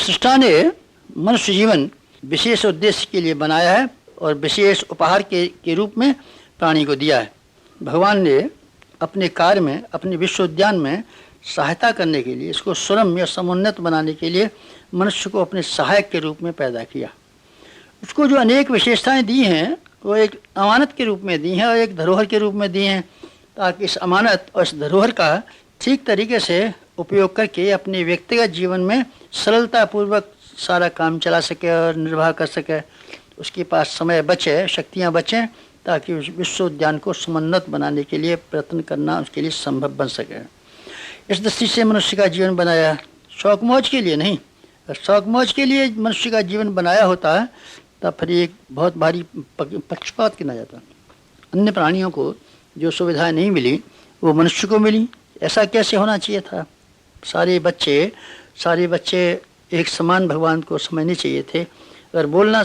सृष्टा ने मनुष्य जीवन विशेष उद्देश्य के लिए बनाया है और विशेष उपहार के रूप में प्राणी को दिया है। भगवान ने अपने कार्य में, अपने विश्व उद्यान में सहायता करने के लिए, इसको सुरम्य या समुन्नत बनाने के लिए मनुष्य को अपने सहायक के रूप में पैदा किया। उसको जो अनेक विशेषताएं दी हैं वो एक अमानत के रूप में दी हैं और एक धरोहर के रूप में दी हैं, ताकि इस अमानत और इस धरोहर का ठीक तरीके से उपयोग करके अपने व्यक्तिगत जीवन में सरलतापूर्वक सारा काम चला सके और निर्वाह कर सके। उसके पास समय बचे, शक्तियाँ बचें, ताकि उस विश्व उद्यान को समुन्नत बनाने के लिए प्रयत्न करना उसके लिए संभव बन सके। इस दृष्टि से मनुष्य का जीवन बनाया, शौक मौज के लिए नहीं। शौक मौज के लिए मनुष्य का जीवन बनाया होता है तब फिर एक बहुत भारी पक्षपात किया जाता। अन्य प्राणियों को जो सुविधाएं नहीं मिली वो मनुष्य को मिली। ऐसा कैसे होना चाहिए था? सारे बच्चे एक समान भगवान को समझने चाहिए थे। अगर बोलना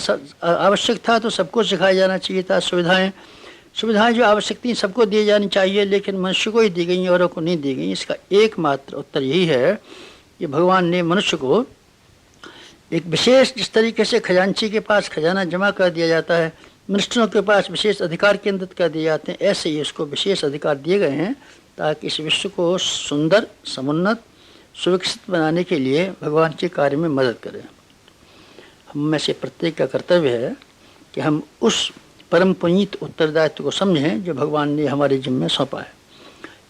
आवश्यक था तो सबको सिखाया जाना चाहिए था। सुविधाएं जो आवश्यक थी सबको दी जानी चाहिए, लेकिन मनुष्य को ही दी गई, औरों को नहीं दी गई। इसका एकमात्र उत्तर यही है कि भगवान ने मनुष्य को एक विशेष, जिस तरीके से खजांची के पास खजाना जमा कर दिया जाता है, मिनिस्टरों के पास विशेष अधिकार केंद्रित कर दिए जाते हैं, ऐसे ही उसको विशेष अधिकार दिए गए हैं ताकि इस विश्व को सुंदर, समुन्नत, सुविकसित बनाने के लिए भगवान के कार्य में मदद करें। हम में से प्रत्येक का कर्तव्य है कि हम उस परम पुनीत उत्तरदायित्व को समझें जो भगवान ने हमारे जिम्मे सौंपा है।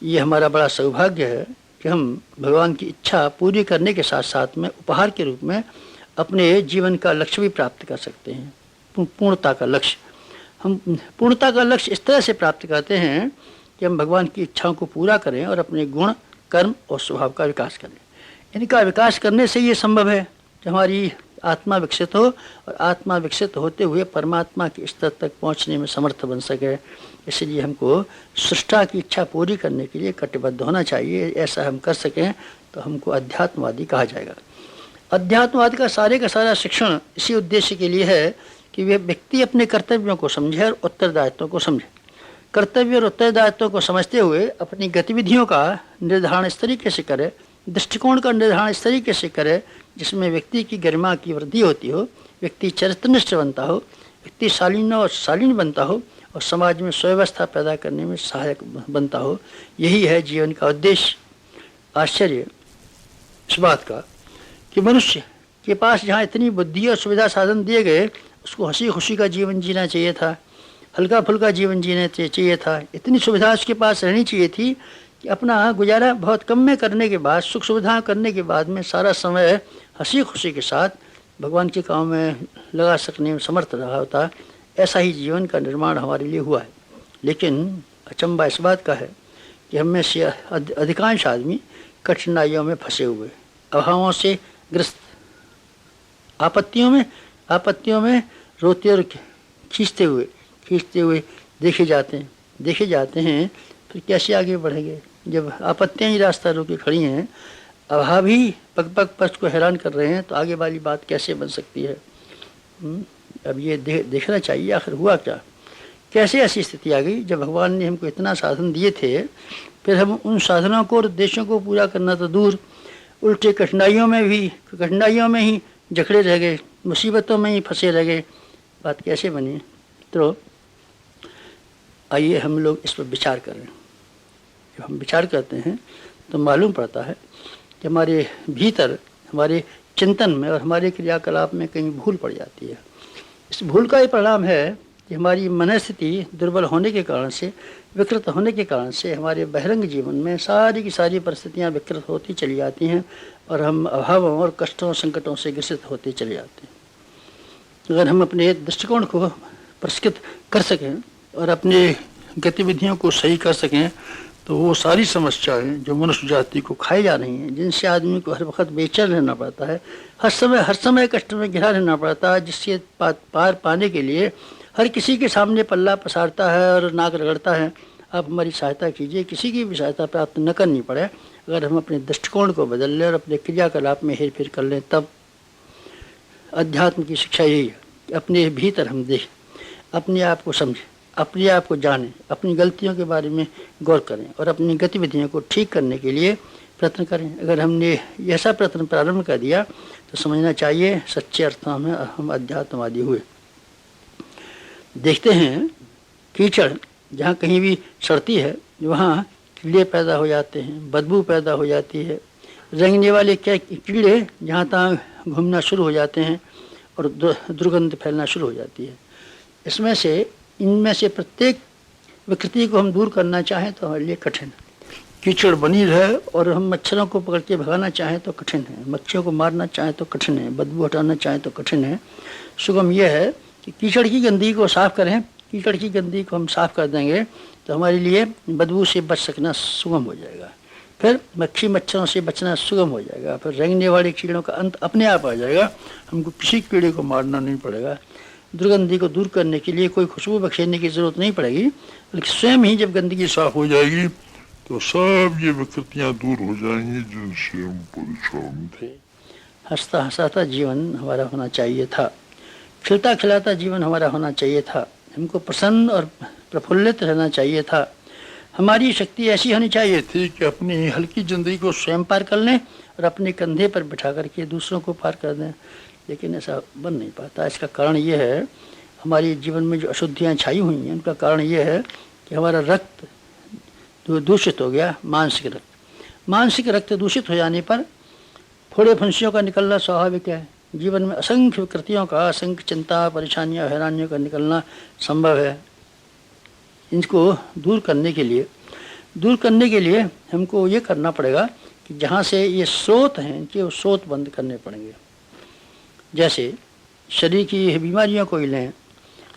ये हमारा बड़ा सौभाग्य है कि हम भगवान की इच्छा पूरी करने के साथ साथ में उपहार के रूप में अपने जीवन का लक्ष्य भी प्राप्त कर सकते हैं, पूर्णता का लक्ष्य। हम पूर्णता का लक्ष्य इस तरह से प्राप्त करते हैं कि हम भगवान की इच्छाओं को पूरा करें और अपने गुण, कर्म और स्वभाव का विकास करें। इनका विकास करने से ये संभव है कि हमारी आत्मा विकसित हो और आत्मा विकसित होते हुए परमात्मा के स्तर तक पहुंचने में समर्थ बन सके। इसलिए हमको सृष्टा की इच्छा पूरी करने के लिए कटिबद्ध होना चाहिए। ऐसा हम कर सकें तो हमको अध्यात्मवादी कहा जाएगा। अध्यात्मवाद का सारा शिक्षण इसी उद्देश्य के लिए है कि वे व्यक्ति अपने कर्तव्यों को समझे और उत्तरदायित्वों को समझे। कर्तव्य और उत्तरदायित्वों को समझते हुए अपनी गतिविधियों का निर्धारण इस तरीके से करे, दृष्टिकोण का निर्धारण इस तरीके से करे जिसमें व्यक्ति की गरिमा की वृद्धि होती हो, व्यक्ति चरित्रनिष्ठ बनता हो, व्यक्ति शालीन और शालीन बनता हो और समाज में सुव्यवस्था पैदा करने में सहायक बनता हो। यही है जीवन का उद्देश्य। आश्चर्य इस बात का कि मनुष्य के पास जहाँ इतनी बुद्धि और सुविधा साधन दिए गए, उसको हंसी खुशी का जीवन जीना चाहिए था, हल्का फुल्का जीवन जीना चाहिए था। इतनी सुविधा उसके पास रहनी चाहिए थी कि अपना गुजारा बहुत कम में करने के बाद, सुख सुविधा करने के बाद में सारा समय हंसी खुशी के साथ भगवान के काम में लगा सकने में समर्थ रहा होता। ऐसा ही जीवन का निर्माण हमारे लिए हुआ है। लेकिन अचंभा इस बात का है कि हम में से अधिकांश आदमी कठिनाइयों में फंसे हुए, अभावों से ग्रस्त, आपत्तियों में रोते और खींचते हुए देखे जाते हैं। फिर कैसे आगे बढ़ेंगे जब आपत्तियां ही रास्ता रोके खड़ी हैं, अभाव ही पग पग को हैरान कर रहे हैं, तो आगे वाली बात कैसे बन सकती है? अब ये देखना चाहिए आखिर हुआ क्या, कैसे ऐसी स्थिति आ गई जब भगवान ने हमको इतना साधन दिए थे, फिर हम उन साधनों को और उद्देश्यों को पूरा करना तो दूर, उल्टे कठिनाइयों में ही जकड़े रह गए, मुसीबतों में ही फंसे रह गए। बात कैसे बनी? तो आइए हम लोग इस पर विचार करें। जब हम विचार करते हैं तो मालूम पड़ता है कि हमारे भीतर, हमारे चिंतन में और हमारे क्रियाकलाप में कहीं भूल पड़ जाती है। इस भूल का ही परिणाम है कि हमारी मनस्थिति दुर्बल होने के कारण से, विकृत होने के कारण से हमारे बहिरंग जीवन में सारी की सारी परिस्थितियाँ विकृत होती चली जाती हैं और हम अभावों और कष्टों, संकटों से ग्रसित होते चले जाते हैं। अगर हम अपने दृष्टिकोण को परिष्कृत कर सकें और अपने गतिविधियों को सही कर सकें, तो वो सारी समस्याएं जो मनुष्य जाति को खाई जा रही हैं, जिनसे आदमी को हर वक्त बेचैन रहना पड़ता है, हर समय कष्ट में घिरा रहना पड़ता है, जिससे पार पाने के लिए हर किसी के सामने पल्ला पसारता है और नाक रगड़ता है। आप हमारी सहायता कीजिए, किसी की भी सहायता प्राप्त न करनी पड़े। अगर हम अपने दृष्टिकोण को बदल लें और अपने क्रियाकलाप में हेर फेर कर लें, तब अध्यात्म की शिक्षा यही है कि अपने भीतर हम देखें, अपने आप को समझें, अपने आप को जानें, अपनी गलतियों के बारे में गौर करें और अपनी गतिविधियों को ठीक करने के लिए प्रयत्न करें। अगर हमने ऐसा प्रयत्न प्रारंभ कर दिया तो समझना चाहिए सच्चे अर्थों में हम अध्यात्मवादी हुए। देखते हैं कीचड़ जहाँ कहीं भी सड़ती है वहाँ कीड़े पैदा हो जाते हैं, बदबू पैदा हो जाती है, रेंगने वाले क्या कीड़े जहाँ तहाँ घूमना शुरू हो जाते हैं और दुर्गंध फैलना शुरू हो जाती है। इनमें से प्रत्येक विकृति को हम दूर करना चाहें तो हमारे लिए कठिन है। कीचड़ बनी रहे और हम मच्छरों को पकड़ के भगाना चाहें तो कठिन है, मच्छरों को मारना चाहें तो कठिन है, बदबू हटाना चाहें तो कठिन है। सुगम यह है कि कीचड़ की गंदगी को साफ करें। कीचड़ की गंदगी को हम साफ कर देंगे तो हमारे लिए बदबू से बच सकना सुगम हो जाएगा, फिर मक्खी मच्छरों से बचना सुगम हो जाएगा, फिर रेंगने वाले कीड़ों का अंत अपने आप आ जाएगा, हमको किसी कीड़े को मारना नहीं पड़ेगा। दुर्गंधी को दूर करने के लिए कोई खुशबू बखेरने की जरूरत नहीं पड़ेगी, बल्कि स्वयं ही जब गंदगी साफ हो जाएगी तो सब ये विकृतियां दूर हो जाएंगी जिनसे हम परेशान थे। हंसता हंसाता जीवन हमारा होना चाहिए था, खिलता खिलाता जीवन हमारा होना चाहिए था, हमको प्रसन्न और प्रफुल्लित रहना चाहिए था। हमारी शक्ति ऐसी होनी चाहिए थी कि अपनी हल्की जिंदगी को स्वयं पार कर लें और अपने कंधे पर बिठा करके दूसरों को पार कर दें, लेकिन ऐसा बन नहीं पाता। इसका कारण ये है हमारी जीवन में जो अशुद्धियाँ छाई हुई हैं उनका कारण ये है कि हमारा रक्त दूषित हो गया। मानसिक रक्त दूषित हो जाने पर फोड़े फुंसियों का निकलना स्वाभाविक है। जीवन में असंख्य विकृतियों का, असंख्य चिंता परेशानियाँ हैरानियों का निकलना संभव है। इनको दूर करने के लिए हमको ये करना पड़ेगा कि जहाँ से ये स्रोत हैं कि वो स्रोत बंद करने पड़ेंगे। जैसे शरीर की बीमारियों को ही लें,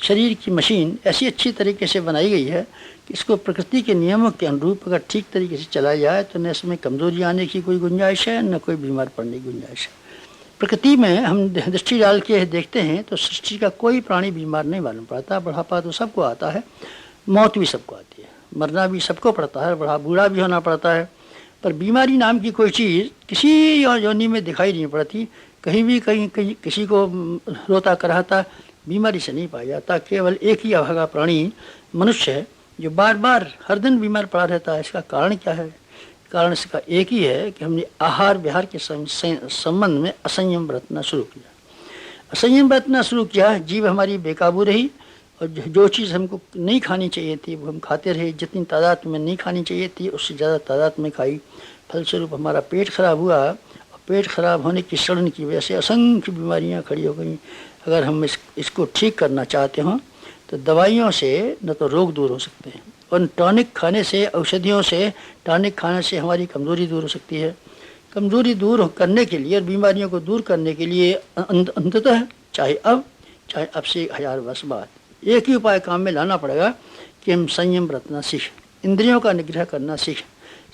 शरीर की मशीन ऐसी अच्छी तरीके से बनाई गई है कि इसको प्रकृति के नियमों के अनुरूप अगर ठीक तरीके से चलाया जाए तो न इसमें कमजोरी आने की कोई गुंजाइश है, न कोई बीमार पड़ने की गुंजाइश है। प्रकृति में हम दृष्टि डाल के देखते हैं तो सृष्टि का कोई प्राणी बीमार नहीं मालूम पड़ता। बढ़ापा तो सबको आता है, मौत भी सबको आती है, मरना भी सबको पड़ता है, बूढ़ा भी होना पड़ता है, पर बीमारी नाम की कोई चीज़ किसी योनि में दिखाई नहीं पड़ती। कहीं किसी को रोता कराता बीमारी से नहीं पाया जाता। केवल एक ही अभागा प्राणी मनुष्य है जो बार बार हर दिन बीमार पड़ा रहता है। इसका कारण क्या है? कारण इसका एक ही है कि हमने आहार विहार के संबंध में असंयम बरतना शुरू किया। जीव हमारी बेकाबू रही और जो चीज़ हमको नहीं खानी चाहिए थी वो हम खाते रहे। जितनी तादाद में नहीं खानी चाहिए थी उससे ज़्यादा तादाद में खाई। फलस्वरूप हमारा पेट खराब हुआ और पेट खराब होने की सड़न की वजह से असंख्य बीमारियां खड़ी हो गई। अगर हम इसको ठीक करना चाहते हों तो दवाइयों से न तो रोग दूर हो सकते हैं और टॉनिक खाने से, औषधियों से, टॉनिक खाने से हमारी कमज़ोरी दूर हो सकती है। कमज़ोरी दूर करने के लिए और बीमारियों को दूर करने के लिए अंततः चाहे अब से 1000 वर्ष बाद एक ही उपाय काम में लाना पड़ेगा कि हम संयम बरतना सीखें, इंद्रियों का निग्रह करना सीखें,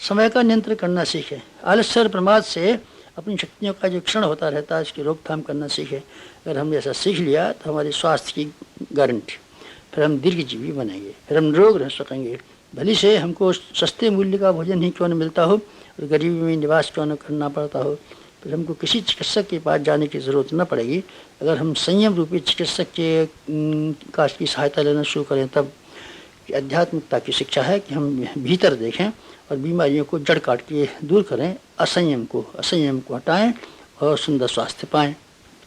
समय का नियंत्रण करना सीखें, आलस्य और प्रमाद से अपनी शक्तियों का जो क्षण होता रहता है उसकी रोकथाम करना सीखें। अगर हमने ऐसा सीख लिया तो हमारे स्वास्थ्य की गारंटी, फिर हम दीर्घजीवी बनेंगे, फिर हम निरोग रह सकेंगे। भली से हमको सस्ते मूल्य का भोजन ही क्यों न मिलता हो और गरीबी में निवास क्यों न करना पड़ता हो, फिर हमको किसी चिकित्सक के पास जाने की ज़रूरत न पड़ेगी। अगर हम संयम रूपी चिकित्सक की सहायता लेना शुरू करें तब आध्यात्मिकता की शिक्षा है कि हम भीतर देखें और बीमारियों को जड़ काट के दूर करें, असंयम को हटाएं और सुंदर स्वास्थ्य पाएं।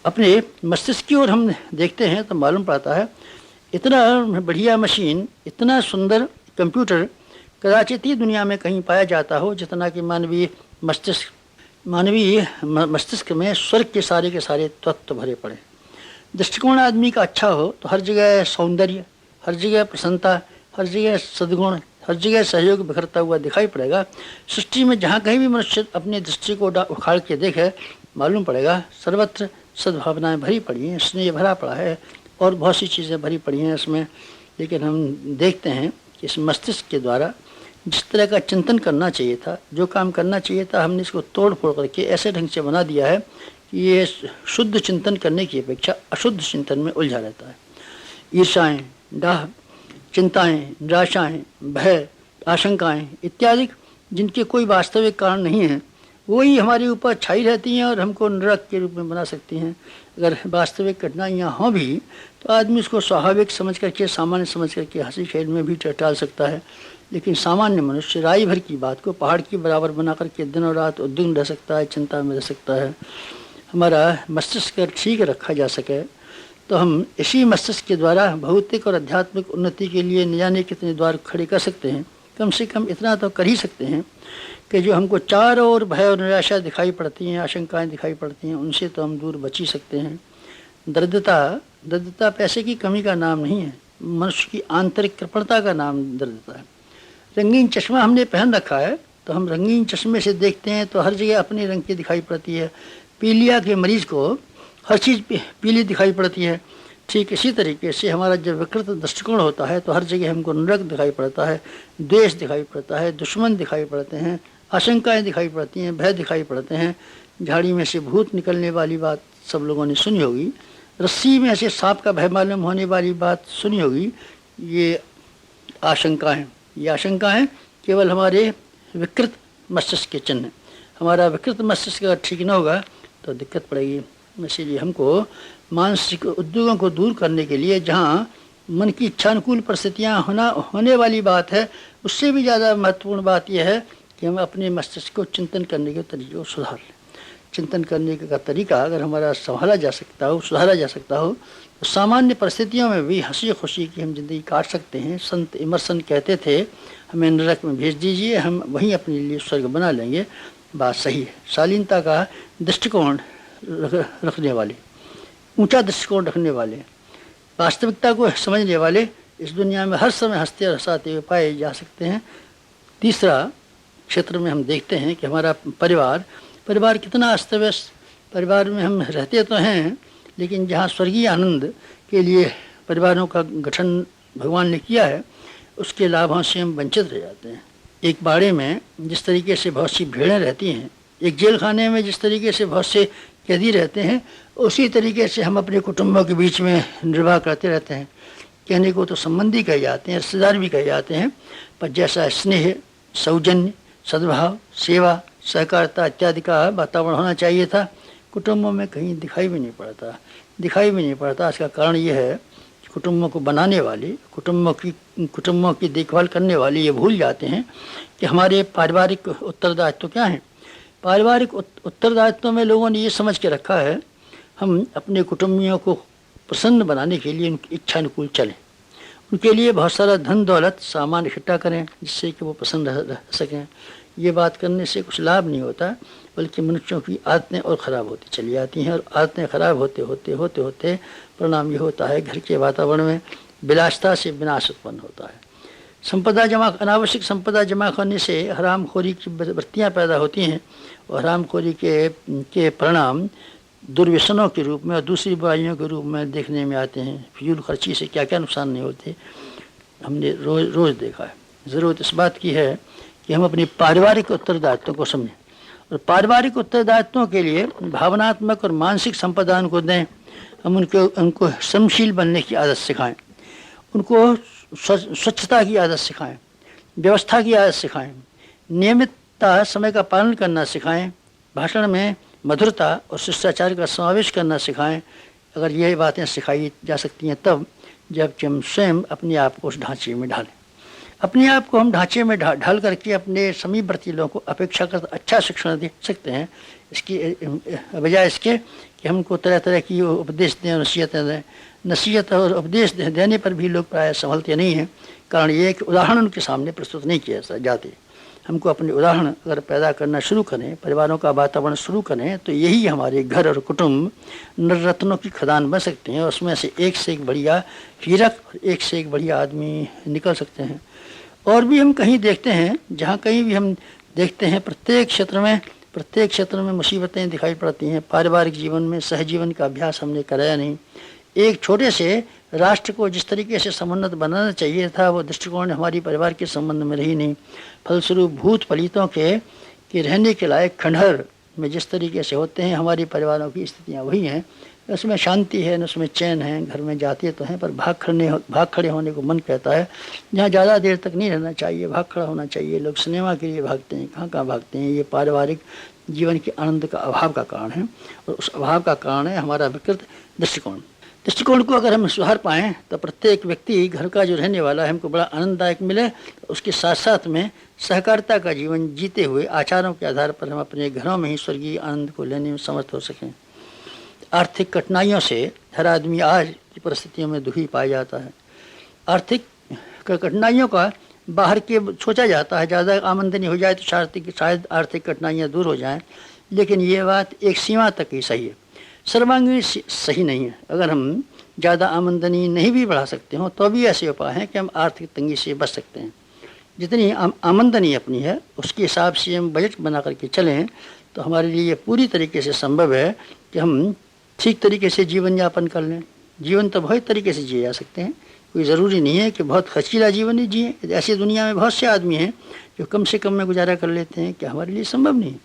अपने मस्तिष्क की ओर हम देखते हैं तो मालूम पड़ता है इतना बढ़िया मशीन, इतना सुंदर कंप्यूटर कदाचित ही दुनिया में कहीं पाया जाता हो जितना कि मानवीय मस्तिष्क में स्वर्ग के सारे तत्व भरे पड़े। दृष्टिकोण आदमी का अच्छा हो तो हर जगह सौंदर्य, हर जगह प्रसन्नता, हर जगह सद्गुण, हर जगह सहयोग बिखरता हुआ दिखाई पड़ेगा। सृष्टि में जहाँ कहीं भी मनुष्य अपनी दृष्टि को उखाड़ के देखे मालूम पड़ेगा सर्वत्र सद्भावनाएं भरी पड़ी हैं, स्नेह भरा पड़ा है और बहुत सी चीज़ें भरी पड़ी हैं इसमें। लेकिन हम देखते हैं कि इस मस्तिष्क के द्वारा जिस तरह का चिंतन करना चाहिए था, जो काम करना चाहिए था, हमने इसको तोड़ फोड़ करके ऐसे ढंग से बना दिया है कि ये शुद्ध चिंतन करने की अपेक्षा अशुद्ध चिंतन में उलझा रहता है। ईर्षाएँ, डाह, चिंताएं, निराशाएं, भय, आशंकाएं इत्यादि जिनके कोई वास्तविक कारण नहीं है वही हमारे ऊपर छाई रहती हैं और हमको नरक के रूप में बना सकती हैं। अगर वास्तविक कठिनाइयाँ हों भी तो आदमी उसको स्वाभाविक समझ करके, सामान्य समझ करके हंसी खेल में भी टाल सकता है। लेकिन सामान्य मनुष्य राई भर की बात को पहाड़ की बराबर बना करके दिनों रात उद्विग्न रह सकता है, चिंता में रह सकता है। हमारा मस्तिष्क अगर ठीक रखा जा सके तो हम इसी मस्तिष्क के द्वारा भौतिक और आध्यात्मिक उन्नति के लिए न जाने कितने द्वार खड़े कर सकते हैं। कम से कम इतना तो कर ही सकते हैं कि जो हमको चारों ओर भय और निराशा दिखाई पड़ती हैं, आशंकाएं दिखाई पड़ती हैं, उनसे तो हम दूर बच ही सकते हैं। दरिद्रता पैसे की कमी का नाम नहीं है, मनुष्य की आंतरिक कृपणता का नाम दरिद्रता है। रंगीन चश्मा हमने पहन रखा है तो हम रंगीन चश्मे से देखते हैं तो हर जगह अपने रंग की दिखाई पड़ती है। पीलिया के मरीज को हर चीज़ पीली दिखाई पड़ती है। ठीक इसी तरीके से हमारा जब विकृत दृष्टिकोण होता है तो हर जगह हमको नरक दिखाई पड़ता है, द्वेष दिखाई पड़ता है, दुश्मन दिखाई पड़ते हैं, आशंकाएं दिखाई पड़ती हैं, भय दिखाई पड़ते हैं। झाड़ी में से भूत निकलने वाली बात सब लोगों ने सुनी होगी, रस्सी में से सांप का भय मालूम होने वाली बात सुनी होगी। ये आशंकाएं केवल हमारे विकृत मस्तिष्क के चिन्ह। हमारा विकृत मस्तिष्क अगर ठीक न होगा तो दिक्कत पड़ेगी। इसीलिए हमको मानसिक उद्योगों को दूर करने के लिए जहाँ मन की इच्छानुकूल परिस्थितियाँ होने वाली बात है, उससे भी ज़्यादा महत्वपूर्ण बात यह है कि हम अपने मस्तिष्क को चिंतन करने के तरीके को सुधार लें। चिंतन करने का तरीका अगर हमारा सुधारा जा सकता हो तो सामान्य परिस्थितियों में भी हंसी खुशी की हम जिंदगी काट सकते हैं। संत इमर्सन कहते थे, हमें नरक में भेज दीजिए, हम वहीं अपने लिए स्वर्ग बना लेंगे। बात सही है। शालीनता का दृष्टिकोण रखने वाले, ऊंचा दृष्टिकोण रखने वाले, वास्तविकता को समझने वाले इस दुनिया में हर समय हंसते और हंसाते हुए पाए जा सकते हैं। तीसरा क्षेत्र में हम देखते हैं कि हमारा परिवार कितना अस्त व्यस्त। परिवार में हम रहते तो हैं, लेकिन जहाँ स्वर्गीय आनंद के लिए परिवारों का गठन भगवान ने किया है, उसके लाभों से हम वंचित रह जाते हैं। एक बाड़े में जिस तरीके से बहुत सी भेड़ें रहती हैं, एक जेल खाने में जिस तरीके से बहुत से कैदी रहते हैं, उसी तरीके से हम अपने कुटुंबों के बीच में निर्वाह करते रहते हैं। कहने को तो संबंधी कहे जाते हैं, रिश्तेदार भी कहे जाते हैं, पर जैसा स्नेह, सौजन्य, सद्भाव, सेवा, सहकारिता इत्यादि का वातावरण होना चाहिए था, कुटुंबों में कहीं दिखाई भी नहीं पड़ता। इसका कारण यह है कि कुटुंबों को बनाने वाले, कुटुंबों की देखभाल करने वाले ये भूल जाते हैं कि हमारे पारिवारिक उत्तरदायित्व क्या हैं। पारिवारिक उत्तरदायित्व में लोगों ने ये समझ के रखा है, हम अपने कुटुंबियों को प्रसन्न बनाने के लिए उनकी इच्छानुकूल चलें, उनके लिए बहुत सारा धन दौलत सामान इकट्ठा करें जिससे कि वो प्रसन्न रह सकें। ये बात करने से कुछ लाभ नहीं होता, बल्कि मनुष्यों की आदतें और ख़राब होती चली जाती हैं, और आदतें ख़राब होते परिणाम ये होता है घर के वातावरण में विलासिता से विनाश उत्पन्न होता है। अनावश्यक संपदा जमा करने से हरामखोरी की वृत्तियाँ पैदा होती हैं, और हरामखोरी के परिणाम दुर्व्यसनों के रूप में और दूसरी बुराइयों के रूप में देखने में आते हैं। फिजूल खर्ची से क्या क्या नुकसान नहीं होते, हमने रोज़ देखा है। ज़रूरत इस बात की है कि हम अपनी पारिवारिक उत्तरदायित्वों को समझें, और पारिवारिक उत्तरदायित्वों के लिए भावनात्मक और मानसिक संपदा उनको दें। हम उनको श्रमशील बनने की आदत सिखाएं, उनको स्वच्छता की आदत सिखाएं, व्यवस्था की आदत सिखाएं, नियमितता, समय का पालन करना सिखाएं, भाषण में मधुरता और शिष्टाचार का समावेश करना सिखाएं। अगर ये बातें सिखाई जा सकती हैं तब जबकि हम स्वयं अपने आप को उस ढांचे में ढालें। अपने आप को हम ढांचे में ढाल करके अपने समीपवर्ती लोगों को अपेक्षाकृत अच्छा शिक्षण दे सकते हैं, इसकी बजाय इसके कि हमको तरह तरह की उपदेश दें और नसीहतें दें। नसीहत और उपदेश देने पर भी लोग प्राय संभलते नहीं हैं। कारण ये है कि उदाहरण उनके सामने प्रस्तुत नहीं किए जाते। हमको अपने उदाहरण अगर पैदा करना शुरू करें, परिवारों का वातावरण शुरू करें, तो यही हमारे घर और कुटुंब नवरत्नों की खदान बन सकते हैं, और उसमें से एक से एक बढ़िया हीरक और एक से एक बढ़िया आदमी निकल सकते हैं। और भी हम कहीं देखते हैं, जहाँ कहीं भी हम देखते हैं, प्रत्येक क्षेत्र में मुसीबतें दिखाई पड़ती हैं। पारिवारिक जीवन में सहजीवन का अभ्यास हमने कराया नहीं। एक छोटे से राष्ट्र को जिस तरीके से समुन्नत बनाना चाहिए था, वो दृष्टिकोण हमारी परिवार के संबंध में रही नहीं। फलस्वरूप भूत पलितों के रहने के लायक खंडहर में जिस तरीके से होते हैं, हमारी परिवारों की स्थितियाँ वही हैं। उसमें शांति है, न उसमें चैन है। घर में जाते तो हैं, पर भाग खड़े होने को मन कहता है। जहाँ ज़्यादा देर तक नहीं रहना चाहिए, भाग खड़ा होना चाहिए। लोग सिनेमा के लिए भागते हैं, कहाँ भागते हैं। ये पारिवारिक जीवन के आनंद का अभाव का कारण है, और उस अभाव का कारण है हमारा विकृत दृष्टिकोण। दृष्टिकोण को अगर हम सुधार पाएँ तो प्रत्येक व्यक्ति घर का जो रहने वाला है हमको बड़ा आनंददायक मिले। उसके साथ साथ में सहकारिता का जीवन जीते हुए आचारों के आधार पर हम अपने घरों में ही स्वर्गीय आनंद को लेने में समर्थ हो सकें। आर्थिक कठिनाइयों से हर आदमी आज की परिस्थितियों में दुखी पाया जाता है। आर्थिक कठिनाइयों का बाहर के सोचा जाता है, ज़्यादा आमदनी हो जाए तो शायद आर्थिक कठिनाइयाँ दूर हो जाएं, लेकिन ये बात एक सीमा तक ही सही है, सर्वांगीण सही नहीं है। अगर हम ज़्यादा आमदनी नहीं भी बढ़ा सकते हो तो भी ऐसे उपाय हैं कि हम आर्थिक तंगी से बच सकते हैं। जितनी आमदनी अपनी है उसके हिसाब से हम बजट बना करके चलें तो हमारे लिए ये पूरी तरीके से संभव है कि हम ठीक तरीके से जीवन यापन कर लें। जीवन तो बहुत तरीके से जिए जा सकते हैं, कोई ज़रूरी नहीं है कि बहुत खर्चीला जीवन ही जिए। ऐसी दुनिया में बहुत से आदमी हैं जो कम से कम में गुजारा कर लेते हैं, क्या हमारे लिए संभव नहीं है?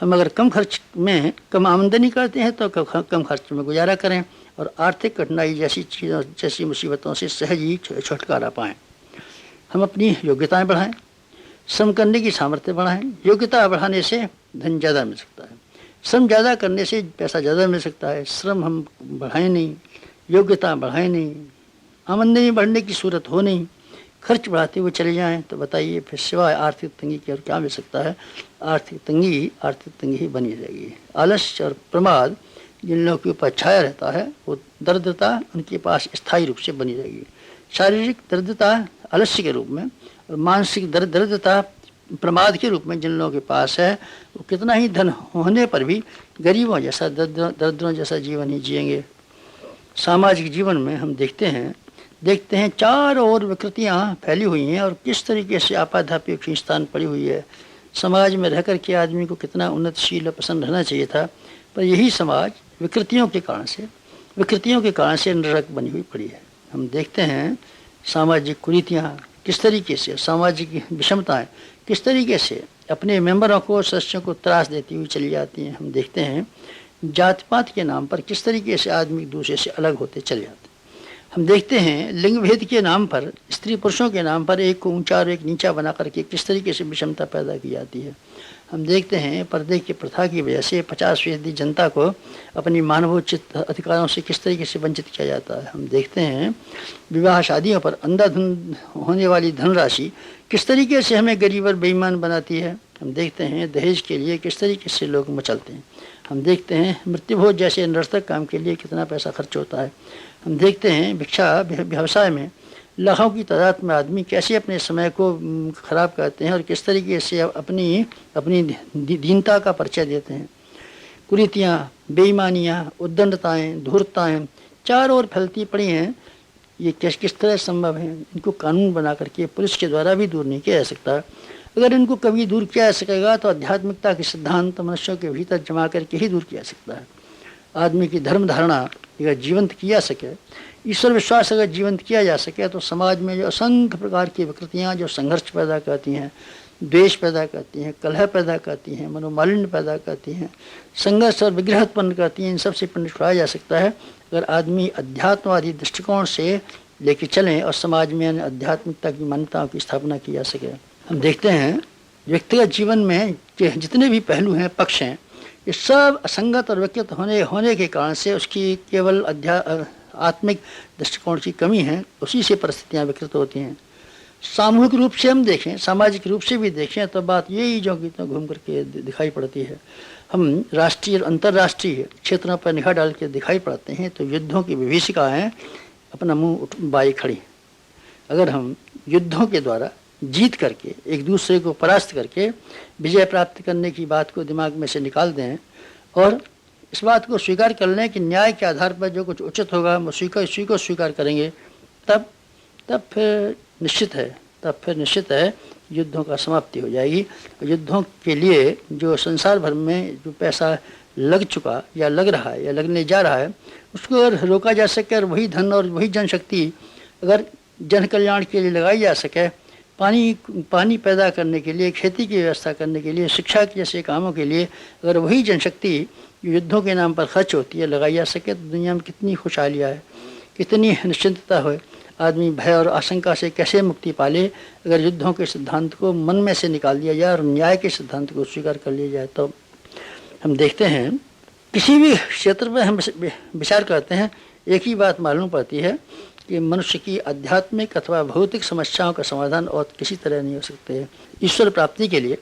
हम अगर कम खर्च में कम आमदनी करते हैं तो कम खर्च में गुजारा करें और आर्थिक कठिनाई जैसी चीज़ों जैसी मुसीबतों से सहज ही छुटकारा पाएँ। हम अपनी योग्यताएं बढ़ाएं, श्रम करने की सामर्थ्य बढ़ाएं। योग्यता बढ़ाने से धन ज़्यादा मिल सकता है, श्रम ज़्यादा करने से पैसा ज़्यादा मिल सकता है। श्रम हम बढ़ाएं नहीं, योग्यता बढ़ाएं नहीं, आमदनी बढ़ने की सूरत हो नहीं, खर्च बढ़ाते हुए चले जाएं तो बताइए फिर सिवाय आर्थिक तंगी के और क्या मिल सकता है? आर्थिक तंगी ही बनी रहेगी। आलस्य और प्रमाद जिन लोगों के ऊपर छाया रहता है वो दरिद्रता उनके पास स्थायी रूप से बनी रहेगी। शारीरिक दरिद्रता आलस्य के रूप में और मानसिक दरिद्रता प्रमाद के रूप में जिन लोगों के पास है वो कितना ही धन होने पर भी गरीबों जैसा दरिद्रों जैसा जीवन ही जिएंगे। सामाजिक जीवन में हम देखते हैं चारों ओर विकृतियाँ फैली हुई हैं और किस तरीके से आपाधापी खींचतान पड़ी हुई है। समाज में रह कर के आदमी को कितना उन्नतशील और पसंद रहना चाहिए था, पर यही समाज विकृतियों के कारण से नरक बनी हुई पड़ी है। हम देखते हैं सामाजिक कुरीतियाँ किस तरीके से, सामाजिक विषमताएँ किस तरीके से अपने मेंबरों को, सदस्यों को त्रास देती हुई चली जाती हैं। हम देखते हैं जात पात के नाम पर किस तरीके से आदमी एक दूसरे से अलग होते चले जाते हैं। हम देखते हैं लिंग भेद के नाम पर, स्त्री पुरुषों के नाम पर एक को ऊंचा और एक नीचा बना करके किस तरीके से विषमता पैदा की जाती है। हम देखते हैं पर्दे की प्रथा की वजह से 50% जनता को अपनी मानवोचित अधिकारों से किस तरीके से वंचित किया जाता है। हम देखते हैं विवाह शादियों पर अंधाधुंध होने वाली धनराशि किस तरीके से हमें गरीब और बेईमान बनाती है। हम देखते हैं दहेज के लिए किस तरीके से लोग मचलते हैं। हम देखते हैं मृत्युभोज जैसे निरर्थक काम के लिए कितना पैसा खर्च होता है। हम देखते हैं भिक्षा व्यवसाय में लाखों की तादाद में आदमी कैसे अपने समय को खराब करते हैं और किस तरीके से अपनी दीनता का परिचय देते हैं। कुरीतियाँ, बेईमानियाँ, उद्दंडताएँ, धूर्तताएँ चारों ओर फैलती पड़ी हैं। ये किस तरह संभव है? इनको कानून बना करके पुलिस के द्वारा भी दूर नहीं किया जा सकता। अगर इनको कभी दूर किया जा सकेगा तो आध्यात्मिकता के सिद्धांत मनुष्यों के भीतर जमा करके ही दूर किया जा सकता है। आदमी की धर्म धारणा अगर जीवंत किया सके, ईश्वर विश्वास अगर जीवंत किया जा सके तो समाज में जो असंख्य प्रकार की विकृतियाँ जो संघर्ष पैदा करती हैं, द्वेष पैदा करती हैं, कलह पैदा करती हैं, मनोमालिन्य पैदा करती हैं, संघर्ष और विग्रह उत्पन्न करती हैं, इन सब से छुड़ाया जा सकता है अगर आदमी अध्यात्मवादी दृष्टिकोण से लेके चलें और समाज में आध्यात्मिकता की मान्यताओं की स्थापना की जा सके। हम देखते हैं व्यक्तिगत जीवन में जितने भी पहलू हैं, पक्ष हैं, ये सब असंगत और व्यक्तिगत होने के कारण से उसकी केवल आत्मिक दृष्टिकोण की कमी है, उसी से परिस्थितियाँ विकृत होती हैं। सामूहिक रूप से हम देखें, सामाजिक रूप से भी देखें तो बात यही जो कि घूम करके दिखाई पड़ती है। हम राष्ट्रीय और अंतर्राष्ट्रीय क्षेत्रों पर निगाह डाल के दिखाई पड़ते हैं तो युद्धों की विभीषिकाएँ अपना मुंह बाई खड़ी। अगर हम युद्धों के द्वारा जीत करके एक दूसरे को परास्त करके विजय प्राप्त करने की बात को दिमाग में से निकाल दें और इस बात को स्वीकार कर लें कि न्याय के आधार पर जो कुछ उचित होगा हम उसी को स्वीकार करेंगे, तब फिर निश्चित है युद्धों का समाप्ति हो जाएगी। युद्धों के लिए जो संसार भर में जो पैसा लग चुका या लग रहा है या लगने जा रहा है उसको अगर रोका जा सके और वही धन और वही जनशक्ति अगर जन कल्याण के लिए लगाई जा सके, पानी पैदा करने के लिए, खेती की व्यवस्था करने के लिए, शिक्षा के जैसे कामों के लिए अगर वही जनशक्ति युद्धों के नाम पर खर्च होती है लगाई जा सके तो दुनिया में कितनी खुशहालियाँ है, कितनी निश्चिंतता हो। आदमी भय और आशंका से कैसे मुक्ति पाले अगर युद्धों के सिद्धांत को मन में से निकाल दिया जाए और न्याय के सिद्धांत को स्वीकार कर लिया जाए। तो हम देखते हैं किसी भी क्षेत्र में हम विचार करते हैं, एक ही बात मालूम पड़ती है कि मनुष्य की आध्यात्मिक अथवा भौतिक समस्याओं का समाधान और किसी तरह नहीं हो सकते हैं। ईश्वर प्राप्ति के लिए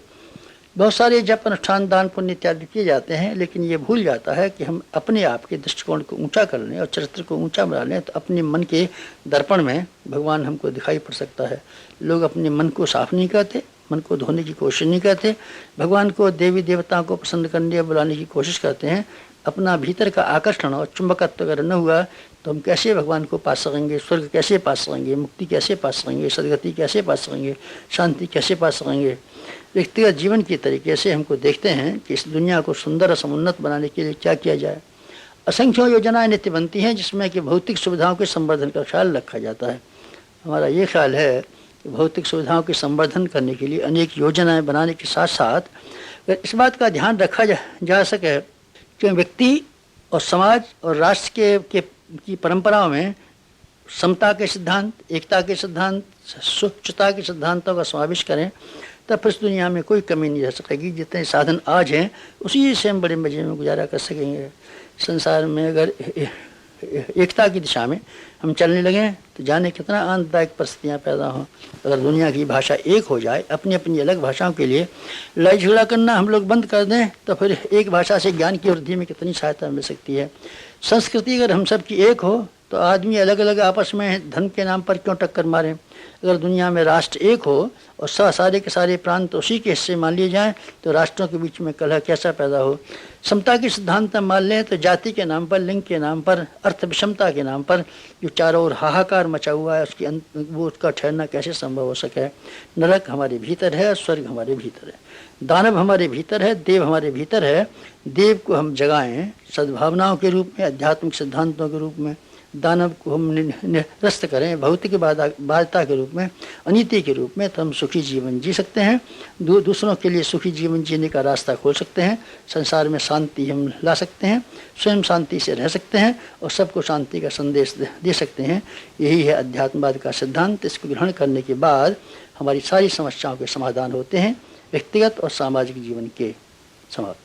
बहुत सारे जप, अनुष्ठान, दान, पुण्य इत्यादि किए जाते हैं, लेकिन ये भूल जाता है कि हम अपने आप के दृष्टिकोण को ऊंचा कर लें और चरित्र को ऊंचा बना लें तो अपने मन के दर्पण में भगवान हमको दिखाई पड़ सकता है। लोग अपने मन को साफ नहीं करते, मन को धोने की कोशिश नहीं करते, भगवान को, देवी देवताओं को प्रसन्न करने या बुलाने की कोशिश करते हैं। अपना भीतर का आकर्षण और चुंबकत्व अगर न हुआ तो हम कैसे भगवान को पा सकेंगे, स्वर्ग कैसे पा सकेंगे, मुक्ति कैसे पा सकेंगे, सदगति कैसे पा सकेंगे, शांति कैसे पा सकेंगे। व्यक्तिगत जीवन के तरीके से हमको देखते हैं कि इस दुनिया को सुंदर और समुन्नत बनाने के लिए क्या किया जाए। असंख्यों योजनाएं नित्य बनती हैं जिसमें कि भौतिक सुविधाओं के संवर्धन का ख्याल रखा जाता है। हमारा ये ख्याल है कि भौतिक सुविधाओं के संवर्धन करने के लिए अनेक योजनाएं बनाने के साथ साथ अगर इस बात का ध्यान रखा जा सके कि व्यक्ति और समाज और राष्ट्र की परंपराओं में समता के सिद्धांत, एकता के सिद्धांत, स्वच्छता के सिद्धांतों का समावेश करें, तब फिर इस दुनिया में कोई कमी नहीं रह सकेगी। जितने साधन आज हैं उसी से हम बड़े मजे में गुजारा कर सकेंगे। संसार में अगर एकता की दिशा में हम चलने लगें तो जाने कितना आनंददायक परिस्थितियाँ पैदा हों। अगर दुनिया की भाषा एक हो जाए, अपनी अपनी अलग भाषाओं के लिए लड़ाई झगड़ा करना हम लोग बंद कर दें तो फिर एक भाषा से ज्ञान की वृद्धि में कितनी सहायता मिल सकती है। संस्कृति अगर हम सब की एक हो तो आदमी अलग अलग आपस में धन के नाम पर क्यों टक्कर मारें। अगर दुनिया में राष्ट्र एक हो और सारे के सारे प्रांत उसी के हिस्से मान लिए जाएं तो राष्ट्रों के बीच में कलह कैसा पैदा हो। समता की सिद्धांत मान लें तो जाति के नाम पर, लिंग के नाम पर, अर्थ विषमता के नाम पर जो चारों ओर हाहाकार मचा हुआ है उसका ठहरना कैसे संभव हो सके। नरक हमारे भीतर है, स्वर्ग हमारे भीतर है, दानव हमारे भीतर है, देव हमारे भीतर है। देव को हम जगाएं सद्भावनाओं के रूप में, आध्यात्मिक सिद्धांतों के रूप में, दानव को हम निरस्त करें भौतिक बाध्यता के रूप में, अनीति के रूप में, तो हम सुखी जीवन जी सकते हैं। दूसरों के लिए सुखी जीवन जीने का रास्ता खोल सकते हैं। संसार में शांति हम ला सकते हैं, स्वयं शांति से रह सकते हैं और सबको शांति का संदेश दे सकते हैं। यही है अध्यात्मवाद का सिद्धांत। इसको ग्रहण करने के बाद हमारी सारी समस्याओं के समाधान होते हैं, व्यक्तिगत और सामाजिक जीवन के समाप्त।